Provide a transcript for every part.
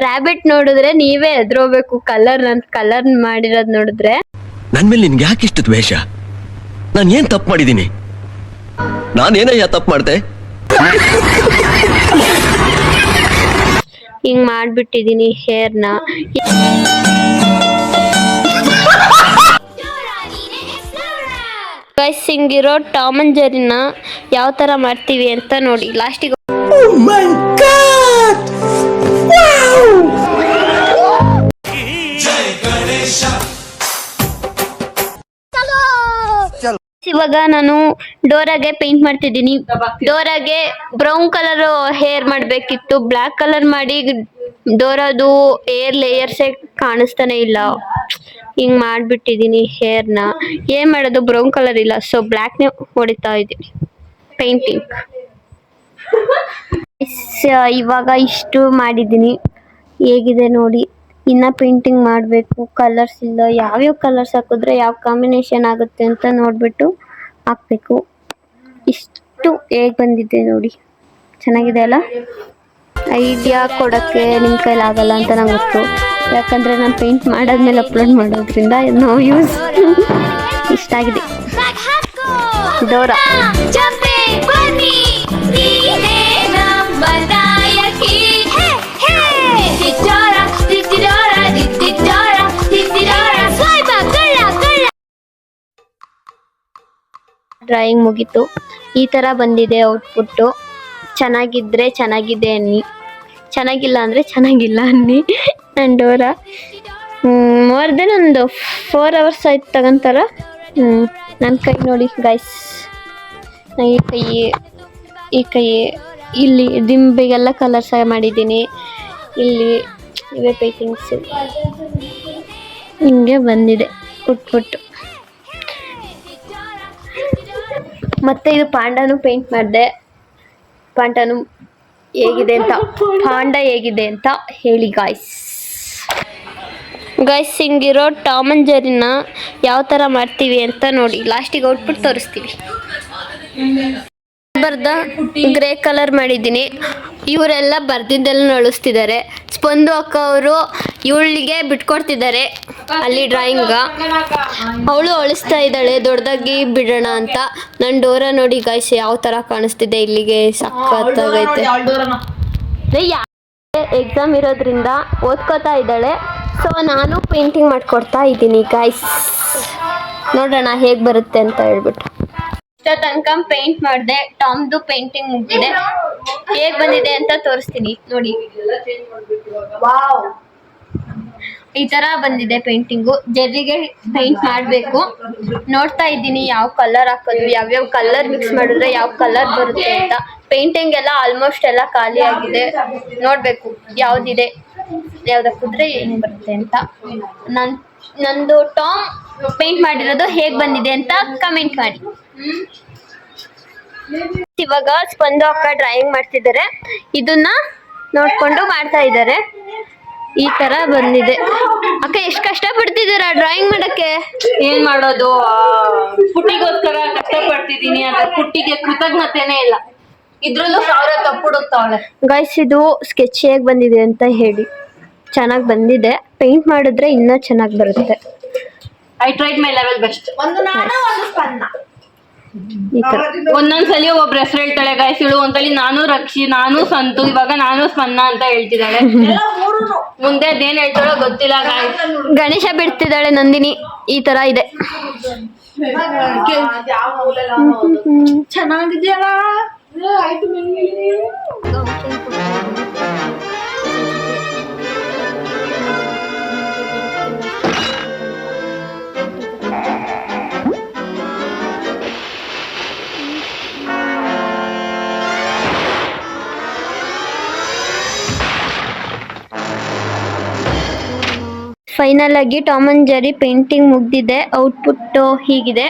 Rabbit ನೋಡಿದ್ರೆ ನೀವೇ ಎದ್ರೋಬೇಕು. Colour ಮಾಡಿರೋದ್ ನೋಡಿದ್ರೆ. ನನ್ ಮೇಲೆ ನಿನ್ಗೆ ಯಾಕೆ ಇಷ್ಟು ದ್ವೇಷ? ನಾನು ಏನ್ ತಪ್ಪು ಮಾಡಿದೀನಿ? ನಾನೇನಯ್ಯ ತಪ್ಪು ಮಾಡ್ದೆ? ಹಿಂಗ್ ಮಾಡ್ಬಿಟ್ಟಿದೀನಿ ಹೇರ್ನ. ಗೈಸ್, ಹಿಂಗಿರೋ ಟಾಮ್ ಅಂಡ್ ಜೆರಿನ ಯಾವ ತರ ಮಾಡ್ತೀವಿ ಅಂತ ನೋಡಿ ಲಾಸ್ಟಿಗೆ. ಇವಾಗ ನಾನು ಡೋರಾಗೆ ಪೇಂಟ್ ಮಾಡ್ತಿದ್ದೀನಿ. ಡೋರಾಗೆ ಬ್ರೌನ್ ಕಲರ್ ಹೇರ್ ಮಾಡ್ಬೇಕಿತ್ತು. ಬ್ಲಾಕ್ ಕಲರ್ ಮಾಡಿ ಡೋರಾದು ಏರ್ ಲೇಯರ್ಸೇ ಕಾಣಿಸ್ತಾನೆ ಇಲ್ಲ. ಹಿಂಗ್ ಮಾಡ್ಬಿಟ್ಟಿದೀನಿ ಹೇರ್ನ. ಏನ್ ಮಾಡೋದು, ಬ್ರೌನ್ ಕಲರ್ ಇಲ್ಲ, ಸೊ ಬ್ಲಾಕ್ನೇ ಹೊಡಿತಾ ಇದ್ದೀನಿ ಪೇಂಟಿಂಗ್. ಇವಾಗ ಇಷ್ಟು ಮಾಡಿದ್ದೀನಿ, ಹೇಗಿದೆ ನೋಡಿ. ಇನ್ನ ಪೇಂಟಿಂಗ್ ಮಾಡಬೇಕು. ಕಲರ್ಸ್ ಇಲ್ಲ, ಯಾವ್ಯಾವ ಕಲರ್ಸ್ ಹಾಕಿದ್ರೆ ಯಾವ ಕಾಂಬಿನೇಷನ್ ಆಗುತ್ತೆ ಅಂತ ನೋಡ್ಬಿಟ್ಟು ಹಾಕ್ಬೇಕು. ಇಷ್ಟು ಹೇಗ್ ಬಂದಿದೆ ನೋಡಿ, ಚೆನ್ನಾಗಿದೆ ಅಲ್ಲ. ಐಡಿಯಾ ಕೊಡೋಕ್ಕೆ ನಿಮ್ಮ ಕೈಲಿ ಆಗಲ್ಲ ಅಂತ ನಂಗೆ ಗೊತ್ತು, ಯಾಕಂದರೆ ನಾನು ಪೇಂಟ್ ಮಾಡಾದ್ಮೇಲೆ ಅಪ್ಲೋಡ್ ಮಾಡೋದ್ರಿಂದ ನೋ ಯೂಸ್. ಇಷ್ಟ ಆಗಿದೆ ಡೋರಾ. ಡ್ರಾಯಿಂಗ್ ಮುಗೀತು. ಈ ಥರ ಬಂದಿದೆ ಔಟ್ಪುಟ್ಟು. ಚೆನ್ನಾಗಿದ್ರೆ ಚೆನ್ನಾಗಿದೆ ಅನ್ನಿ, ಚೆನ್ನಾಗಿಲ್ಲ ಅಂದರೆ ಚೆನ್ನಾಗಿಲ್ಲ ಅನ್ನಿ. ನನ್ನ ಡೋರಾ ಮೋರ್ ದೆನ್ ಒಂದು 4 hours ಆಯ್ತು ತಗೊಂತಾರ. ನನ್ನ ಕೈ ನೋಡಿ ಗೈಸ್, ಈ ಕೈ ಇಲ್ಲಿ ದಿಂಬಿಗೆಲ್ಲ ಕಲರ್ಸ್ ಮಾಡಿದ್ದೀನಿ. ಇಲ್ಲಿ ಇವೇ ಪೇಂಟಿಂಗ್ಸು ಹಿಂಗೆ ಬಂದಿದೆ ಔಟ್ಪುಟ್ಟು. ಮತ್ತೆ ಇದು ಪಾಂಡಾನು ಪೇಂಟ್ ಮಾಡಿದೆ. ಪಾಂಡ ಹೇಗಿದೆ ಅಂತ ಹೇಳಿ ಗಾಯ್ಸ್. ಹಿಂಗಿರೋ ಟಾಮ್ ಅಂಡ್ ಜೆರಿನ ಯಾವ ಥರ ಮಾಡ್ತೀವಿ ಅಂತ ನೋಡಿ ಲಾಸ್ಟಿಗೆ ಔಟ್ಪುಟ್ ತೋರಿಸ್ತೀವಿ. ಬರ್ದ ಗ್ರೇ ಕಲರ್ ಮಾಡಿದ್ದೀನಿ. ಇವರೆಲ್ಲ ಬರ್ದಿದ್ದೆಲ್ಲ ನಳಿಸ್ತಿದ್ದಾರೆ. ಸ್ಪಂದು ಅಕ್ಕ ಅವರು ಇವಳಿಗೆ ಬಿಟ್ಕೊಡ್ತಿದ್ದಾರೆ ಅಲ್ಲಿ ಡ್ರಾಯಿಂಗ. ಅವಳು ಅಳಿಸ್ತಾ ಇದ್ದಾಳೆ ದೊಡ್ಡದಾಗಿ ಬಿಡೋಣ ಅಂತ. ನನ್ನ ಡೋರಾ ನೋಡಿ ಗೈಸ್ ಯಾವ ಥರ ಕಾಣಿಸ್ತಿದೆ ಇಲ್ಲಿಗೆ, ಸಖತ್ತಾಗೈತೆ. ಎಕ್ಸಾಮ್ ಇರೋದ್ರಿಂದ ಓದ್ಕೋತಾ ಇದ್ದಾಳೆ, ಸೊ ನಾನು ಪೇಂಟಿಂಗ್ ಮಾಡ್ಕೊಡ್ತಾ ಇದ್ದೀನಿ ಗೈಸ್. ನೋಡೋಣ ಹೇಗೆ ಬರುತ್ತೆ ಅಂತ ಹೇಳ್ಬಿಟ್ಟು. ಇಷ್ಟ ತನಕ ಪೇಂಟ್ ಮಾಡಿದೆ. ಟಾಮ್ದು ಪೇಂಟಿಂಗ್ ಮುಗಿದಿದೆ. ಹೇಗ್ ಬಂದಿದೆ ಅಂತ ತೋರಿಸ್ತೀನಿ ನೋಡಿ. ಈ ತರ ಬಂದಿದೆ ಪೇಂಟಿಂಗು. ಜೆರ್ರಿಗೆ ಪೇಂಟ್ ಮಾಡಬೇಕು. ನೋಡ್ತಾ ಇದ್ದೀನಿ ಯಾವ ಕಲರ್ ಹಾಕೋದು, ಯಾವ್ಯಾವ ಕಲರ್ ಮಿಕ್ಸ್ ಮಾಡಿದ್ರೆ ಯಾವ ಕಲರ್ ಬರುತ್ತೆ ಅಂತ. ಪೇಂಟಿಂಗ್ ಎಲ್ಲ ಆಲ್ಮೋಸ್ಟ್ ಎಲ್ಲ ಖಾಲಿ ಆಗಿದೆ. ನೋಡ್ಬೇಕು ಯಾವ್ದಿದೆ, ಯಾವ್ದು ಹಾಕಿದ್ರೆ ಹೆಂಗ್ ಬರುತ್ತೆ ಅಂತ. ನಂದು ಟಾಮ್ ಪೇಂಟ್ ಮಾಡಿರೋದು ಹೇಗ್ ಬಂದಿದೆ ಅಂತ ಕಮೆಂಟ್ ಮಾಡಿ. ಇವಾಗ ಸ್ಪಂದು ಅಕ್ಕ ಡ್ರಾಯಿಂಗ್ ಮಾಡ್ತಿದ್ದಾರೆ. ಇದನ್ನ ನೋಡ್ಕೊಂಡು ಮಾಡ್ತಾ ಇದ್ದಾರೆ. ಈ ತರ ಬಂದಿದೆ. ಅಕ್ಕ ಎಷ್ಟು ಕಷ್ಟ ಪಡ್ತಿದ್ದೀರಾ ಡ್ರಾಯಿಂಗ್ ಮಾಡಕ್ಕೆ? ಏನ್ ಮಾಡೋದು, ಪುಟ್ಟಿಗೋಸ್ಕರ ಕಷ್ಟ ಪಡ್ತಿದೀನಿ. ಅದ್ರ ಪುಟ್ಟಿಗೆ ಕೃತಜ್ಞತೆನೇ ಇಲ್ಲ. ಇದ್ರಲ್ಲೂ 1000 ತಪ್ಪು ಹುಡುಕ್ತಾವಳೆ. ಗೈಸ್, ಇದು ಸ್ಕೆಚ್ ಹೇಗ್ ಬಂದಿದೆ ಅಂತ ಹೇಳಿ. ಚೆನ್ನಾಗಿ ಬಂದಿದೆ. ಪೇಂಟ್ ಮಾಡಿದ್ರೆ ಇನ್ನೂ ಚೆನ್ನಾಗಿ ಬರುತ್ತೆ. I tried my level best. ಒಂದು ನಾನು ಒಂದು ಸ್ಪಂದ. ಒಂದೊಂದ್ಸಲಿ ಒಬ್ರು ಹೆಸರು ಹೇಳ್ತಾಳೆ ಗೈಸ್. ಇವಳು ಒಂದ್ಸಲಿ ನಾನು ರಕ್ಷಿ, ನಾನು ಸಂತು, ಇವಾಗ ನಾನು ಸ್ಪನ್ನ ಅಂತ ಹೇಳ್ತಿದ್ದಾಳೆ. ಮುಂದೆ ಅದೇನ್ ಹೇಳ್ತಾಳೋ ಗೊತ್ತಿಲ್ಲ ಗೈಸ್. ಗಣೇಶ ಬಿಡ್ತಿದ್ದಾಳೆ ನಂದಿನಿ. ಈ ತರ ಇದೆ. ಚೆನ್ನಾಗಿದೆಯಲ್ಲ. ಫೈನಲ್ ಆಗಿ ಟಾಮ್ ಅಂಡ್ ಜೆರಿ ಪೇಂಟಿಂಗ್ ಮುಗ್ದಿದೆ. ಔಟ್ಪುಟ್ ಹೀಗಿದೆ.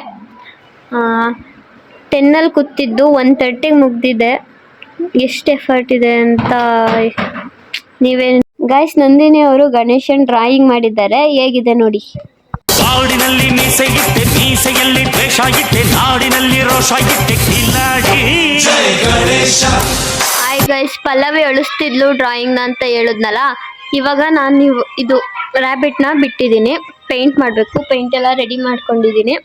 10 ಕೂತಿದ್ದು 1:30 ಮುಗ್ದಿದೆ. ಎಷ್ಟು ಎಫರ್ಟ್ ಇದೆ ಅಂತ ನೀವೇ ಗೈಸ್. ನಂದಿನಿ ಅವರು ಗಣೇಶನ್ ಡ್ರಾಯಿಂಗ್ ಮಾಡಿದ್ದಾರೆ. ಹೇಗಿದೆ ನೋಡಿ. ನಾಡಿನಲ್ಲಿ ಮೀಸೆ ಇಟ್ಟೆ, ಮೀಸೆಯಲ್ಲಿ ದ್ವೇಷ ಇಟ್ಟೆ, ನಾಡಿನಲ್ಲಿ ರೋಷ ಇಟ್ಟೆ, ಕಿಲಾಡಿ ಜೈ ಗಣೇಶ. ಹಾಯ್ ಗೈಸ್, ಪಲ್ಲವಿ ಅಳಿಸ್ತಿದ್ಲು ಡ್ರಾಯಿಂಗ್ ಅಂತ ಹೇಳಿದ್ನಲ್ಲ. ಇವಾಗ ನಾನು ಇದು ರ್ಯಾಬಿಟ್ನ ಬಿಟ್ಟಿದ್ದೀನಿ, ಪೇಂಟ್ ಮಾಡಬೇಕು. ಪೇಂಟ್ ಎಲ್ಲ ರೆಡಿ ಮಾಡ್ಕೊಂಡಿದ್ದೀನಿ.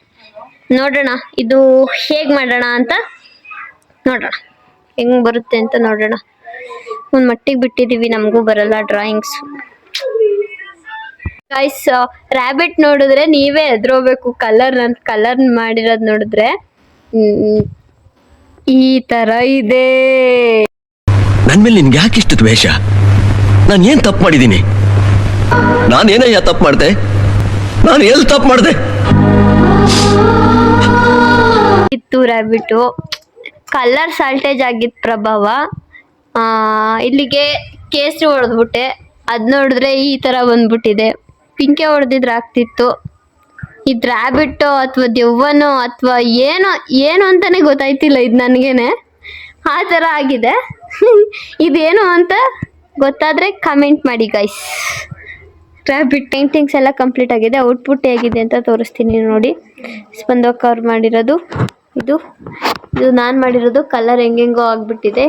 ನೋಡೋಣ ಇದು ಹೇಗೆ ಮಾಡೋಣ ಅಂತ ನೋಡೋಣ, ಹೆಂಗೆ ಬರುತ್ತೆ ಅಂತ ನೋಡೋಣ. ಒಂದು ಮಟ್ಟಿಗೆ ಬಿಟ್ಟಿದ್ದೀವಿ, ನಮಗೂ ಬರಲ್ಲ ಡ್ರಾಯಿಂಗ್ಸ್. ಗೈಸ್, ರ್ಯಾಬಿಟ್ ನೋಡಿದ್ರೆ ನೀವೇ ಎದ್ರೋಬೇಕು. ಕಲರ್ ಮಾಡಿರೋದು ನೋಡಿದ್ರೆ ಈ ತರ ಇದೆ. ನನ್ ಮೇಲೆ ನಿನ್ಗೆ ಯಾಕೆ ಇಷ್ಟು ದ್ವೇಷ? ನಾನು ಏನ್ ತಪ್ಪು ಮಾಡಿದ್ದೀನಿ? ನಾನೇನಯ್ಯ ತಪ್ಪು ಮಾಡ್ದೆ? ನಾನು ಎಲ್ಲಿ ತಪ್ಪು ಮಾಡ್ದೆ? ಇತ್ತು ರ್ಯಾಬಿಟು, ಕಲರ್ ಸಾಲ್ಟೇಜ್ ಆಗಿತ್ತು ಪ್ರಭಾವ. ಇಲ್ಲಿಗೆ ಕೇಸರಿ ಹೊಡೆದ್ಬಿಟ್ಟೆ, ಅದ್ ನೋಡಿದ್ರೆ ಈ ತರ ಬಂದ್ಬಿಟ್ಟಿದೆ. ಪಿಂಕೆ ಹೊಡೆದಿದ್ರೆ ಆಗ್ತಿತ್ತು. ಇದು ರ್ಯಾಬಿಟ್ಟೋ ಅಥವಾ ದೆವ್ವನೋ ಅಥವಾ ಏನು ಅಂತಾನೆ ಗೊತ್ತಾಯ್ತಿಲ್ಲ ಇದು ನನಗೇನೆ. ಆ ಥರ ಆಗಿದೆ. ಇದೇನು ಅಂತ ಗೊತ್ತಾದರೆ ಕಮೆಂಟ್ ಮಾಡಿ ಗೈಸ್. ರ್ಯಾಬಿಟ್ ಪೇಂಟಿಂಗ್ಸ್ ಎಲ್ಲ ಕಂಪ್ಲೀಟ್ ಆಗಿದೆ. ಔಟ್ಪುಟ್ ಹೇಗಿದೆ ಅಂತ ತೋರಿಸ್ತೀನಿ ನೋಡಿ. ಸ್ಪಂದಕ್ಕ ಅವ್ರು ಮಾಡಿರೋದು ಇದು ನಾನು ಮಾಡಿರೋದು. ಕಲರ್ ಹೆಂಗೆಂಗೋ ಆಗಿಬಿಟ್ಟಿದೆ,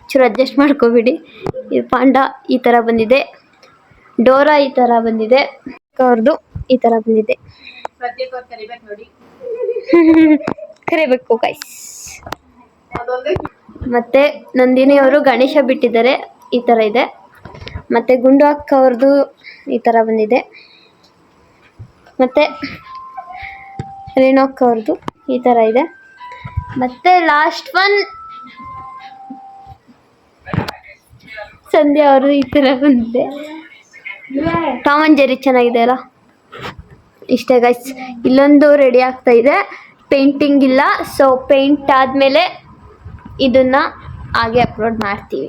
ಚೂರು ಅಡ್ಜಸ್ಟ್ ಮಾಡ್ಕೊಬಿಡಿ. ಇದು ಪಾಂಡ ಈ ಥರ ಬಂದಿದೆ, ಡೋರಾ ಈ ಥರ ಬಂದಿದೆ, ಅವ್ರದ್ದು ಈ ಥರ ಬಂದಿದೆ. ಕರಿಬೇಕು ಗೈಸ್. ಮತ್ತೆ ನಂದಿನಿ ಅವರು ಗಣೇಶ ಬಿಟ್ಟಿದ್ದಾರೆ, ಈ ಥರ ಇದೆ. ಮತ್ತೆ ಗುಂಡು ಅಕ್ಕ ಅವ್ರದ್ದು ಈ ಥರ ಬಂದಿದೆ. ಮತ್ತೆ ರೇಣು ಅಕ್ಕ ಅವ್ರದ್ದು ಈ ಥರ ಇದೆ. ಮತ್ತೆ ಲಾಸ್ಟ್ ಒನ್ ಸಂಧ್ಯಾ ಅವರು ಈ ಥರ ಬಂದಿದೆ. ಟಾಮ್ ಅಂಡ್ ಜೆರಿ ಚೆನ್ನಾಗಿದೆ ಅಲ್ಲ. ಇಷ್ಟೇ ಗೈಸ್. ಇಲ್ಲೊಂದು ರೆಡಿ ಆಗ್ತಾ ಇದೆ, ಪೇಂಟಿಂಗ್ ಇಲ್ಲ. ಸೊ ಪೇಂಟ್ ಆದಮೇಲೆ ಇದನ್ನು ಹಾಗೆ ಅಪ್ಲೋಡ್ ಮಾಡ್ತೀವಿ.